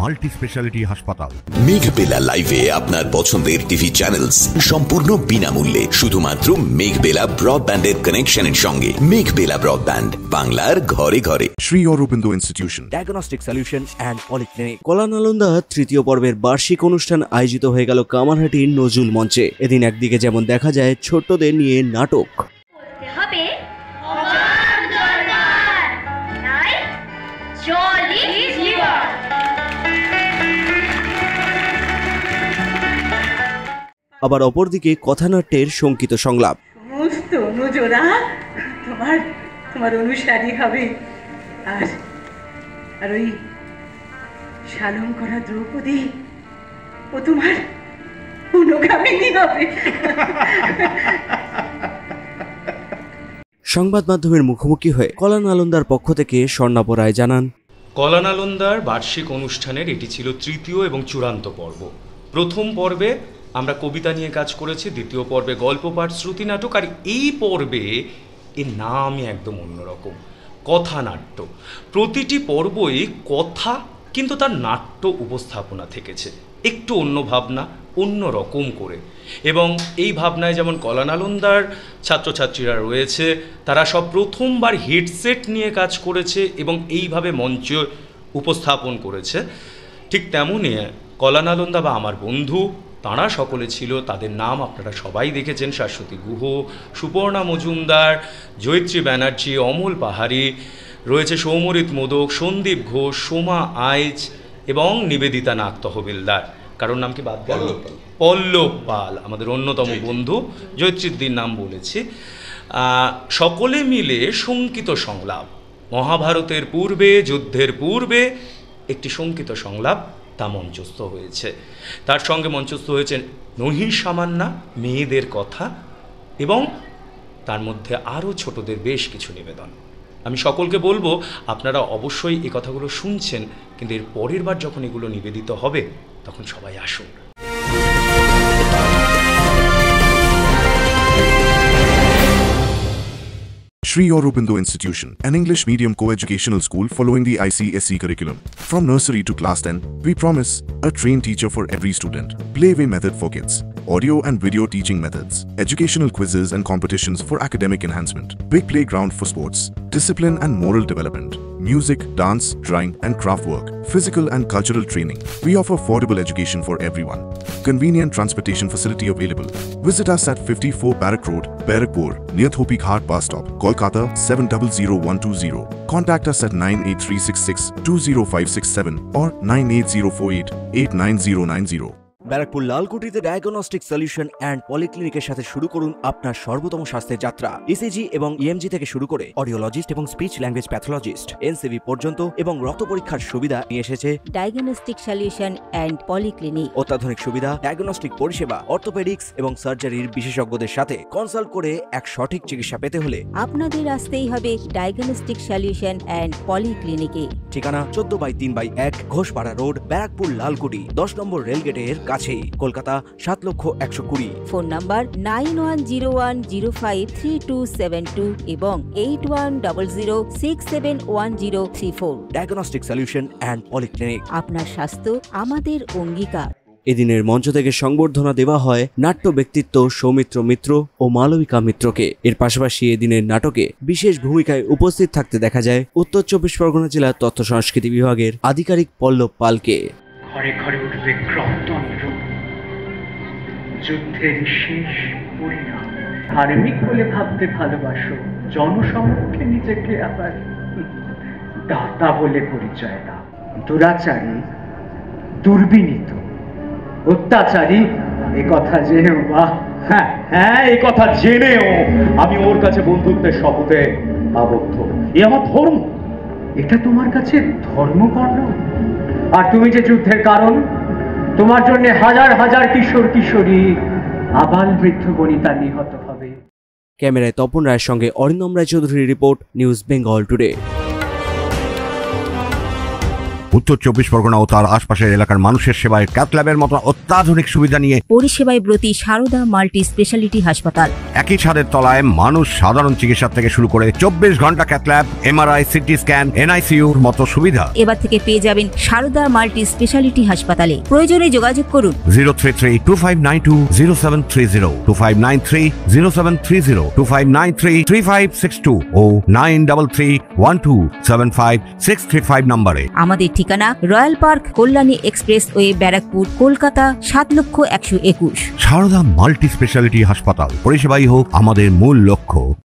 Multi speciality হাসপাতাল। মেঘবেলা লাইভে আপনার পছন্দের টিভি চ্যানেলস সম্পূর্ণ বিনামূল্যে, শুধুমাত্র মেঘবেলা ব্রডব্যান্ডের কানেকশনের সঙ্গে। মেঘবেলা ব্রডব্যান্ড, বাংলার ঘরে ঘরে। Sri Aurobindo Institution, diagnostic solution and polyclinic. কলা নালন্দা তৃতীয় পর্বের বার্ষিক অনুষ্ঠান আয়োজিত হয়ে গেল কামারহাটির নজরুল মঞ্চে। এদিন একদিকে যেমন দেখা যায় ছোট্টদের নিয়ে নাটক, আবার অপরদিকে কথানাট্যের শঙ্কিত সংলাপ। সমস্ত অনুজরা তোমার অনুসারী হবে, আর ওই শালম করা দ্রৌপদী ও তোমার অনুগামিনী হবে। সংবাদ মাধ্যমের মুখোমুখি হয়ে কলা নালন্দার পক্ষ থেকে স্বর্ণাভ রায় জানান, কলা নালন্দার বার্ষিক অনুষ্ঠানের এটি ছিল তৃতীয় এবং চূড়ান্ত পর্ব। প্রথম পর্বে আমরা কবিতা নিয়ে কাজ করেছি, দ্বিতীয় পর্বে গল্প পাঠ, শ্রুতি নাটক, আর এই পর্বে এর নামই একদম অন্যরকম, কথানাট্য। প্রতিটি পর্বই কথা, কিন্তু তার নাট্য উপস্থাপনা থেকেছে একটু অন্য ভাবনা, অন্য রকম করে। এবং এই ভাবনায় যেমন কলা নালন্দার ছাত্রছাত্রীরা রয়েছে, তারা সব প্রথমবার হেডসেট নিয়ে কাজ করেছে এবং এইভাবে মঞ্চে উপস্থাপন করেছে। ঠিক তেমনই কলা নালন্দা বা আমার বন্ধু, তাঁরা সকলে ছিল, তাদের নাম আপনারা সবাই দেখেছেন, শাশ্বতী গুহ, সুপর্ণা মজুমদার, জয়িত্রী ব্যানার্জি, অমল পাহাড়ি, রয়েছে সৌমরিত মোদক, সন্দীপ ঘোষ, সোমা আইচ এবং নিবেদিতা নাগ তহবিলদার। কারোর নাম কি বাদ গেল? পল্লব পাল, আমাদের অন্যতম বন্ধু। জয়িত্রীর নাম বলেছি। সকলে মিলে শঙ্কিত সংলাপ, মহাভারতের পূর্বে, যুদ্ধের পূর্বে একটি শঙ্কিত সংলাপ, তা মঞ্চস্থ হয়েছে। তার সঙ্গে মঞ্চস্থ হয়েছে নহিসামান্যা, মেয়েদের কথা, এবং তার মধ্যে আরও ছোটদের বেশ কিছু নিবেদন। আমি সকলকে বলবো, আপনারা অবশ্যই এই কথাগুলো শুনছেন, কিন্তু এর পরের বার যখন এগুলো নিবেদিত হবে তখন সবাই আসুন। Sri Aurobindo Institution, an English medium co-educational school following the ICSE curriculum. From nursery to class 10, we promise a trained teacher for every student, playway method for kids, audio and video teaching methods, educational quizzes and competitions for academic enhancement, big playground for sports, discipline and moral development, music, dance, drawing and craft work, physical and cultural training. We offer affordable education for everyone. Convenient transportation facility available. Visit us at 54 Barrack Road, Barrackpur, near Thopi Ghat bus stop, Kolkata 700120. Contact us at 98366 20567 or 98048 89090. Barrackpore লালকুটিতে diagnostic solution and পলিক্লিনিকের সাথে শুরু করুন আপনার সর্বোত্তম স্বাস্থ্যের যাত্রা। ECG এবং ইএমজি থেকে শুরু করে অডিওলজিস্ট এবং স্পিচ ল্যাঙ্গুয়েজ প্যাথোলজিস্ট, এনসিভি পর্যন্ত এবং রক্ত পরীক্ষার সুবিধা নিয়ে এসেছে ডায়াগনস্টিক সলিউশন অ্যান্ড পলিক্লিনিক। অত্যাধুনিক সুবিধা, ডায়াগনস্টিক পরিষেবা, অর্থোপেডিক্স এবং সার্জারির বিশেষজ্ঞদের সাথে কনসাল্ট করে এক সঠিক চিকিৎসা পেতে হলে আপনাদের আসতেই হবে ডায়াগনস্টিক সলিউশন অ্যান্ড পলিক্লিনিকে। ঠিকানা 14/3/1 ঘোষপাড়া রোড, ব্যারাকপুর লালকুটি, 10 নম্বর রেলগেটের কাছেই, কলকাতা 7,20,020। ফোন নাম্বার 9101053272 এবং 8100671034। ডায়াগনস্টিক সলিউশন অ্যান্ড পলিক্লিনিক, আপনার স্বাস্থ্য আমাদের অঙ্গীকার। এদিনের মঞ্চ থেকে সংবর্ধনা দেওয়া হয় নাট্য ব্যক্তিত্ব সৌমিত্র মিত্র ও মালবিকা মিত্রকে। এর পাশাপাশি এদিনের নাটকে বিশেষ ভূমিকায় উপস্থিত থাকতে দেখা যায় উত্তর 24 পরগনা জেলা তথ্য সংস্কৃতি বিভাগের আধিকারিক পল্লব পালকে। ঘরে ঘরে উঠবে ক্রন্দন রূপ, যুদ্ধের শেষ পরিণাম। ধার্মিক বলে ভাবতে ভালোবাসো, জনসমক্ষে নিজেকে আবার দাতা বলে পরিচয় দাও। দুরাচারী, দুর্বিনীত, অত্যাচারী, এ কথা জেনেও এই কথা জেনেও আমি ওর কাছে বন্ধুত্বের শপথে আবদ্ধ। এ আমার ধর্ম, এটা তোমার কাছে ধর্মকর্ণ। আর তুমি যে যুদ্ধের কারণ, তোমার জন্য হাজার হাজার কিশোর কিশোরী, আবাল বৃদ্ধ বনিতা নিহত হবে। ক্যামেরায় তপন রায়ের সঙ্গে অরিন্দম রায়চৌধুরীর রিপোর্ট, নিউজ বেঙ্গল টুডে। উত্তর 24 পরগনা ও তার আশপাশের এলাকার মানুষের সেবায় ক্যাথ ল্যাবের মতো অত্যাধুনিক সুবিধা নিয়ে পরিষেবায় ব্রতী সারদা মাল্টি স্পেশালিটি হাসপাতাল। একই ছাদের তলায় মানুষ সাধারণ চিকিৎসা থেকে শুরু করে 24 ঘন্টা cath lab, MRI, CT scan, এনআইসিইউর মতো সুবিধা এবার থেকে পেয়ে যাবেন সারদা মাল্টি স্পেশালিটি হাসপাতালে। প্রয়োজনে যোগাযোগ করুন 033-2592-0730, 2593-0730, 2593-3562 ও 9331275635 নম্বরে। আমাদের ঠিকানা royal park, Kalyani expressway, Barrackpore, Kolkata 7,121,000। Sarada multi speciality হাসপাতাল, পরিষেবাই হোক আমাদের মূল লক্ষ্য।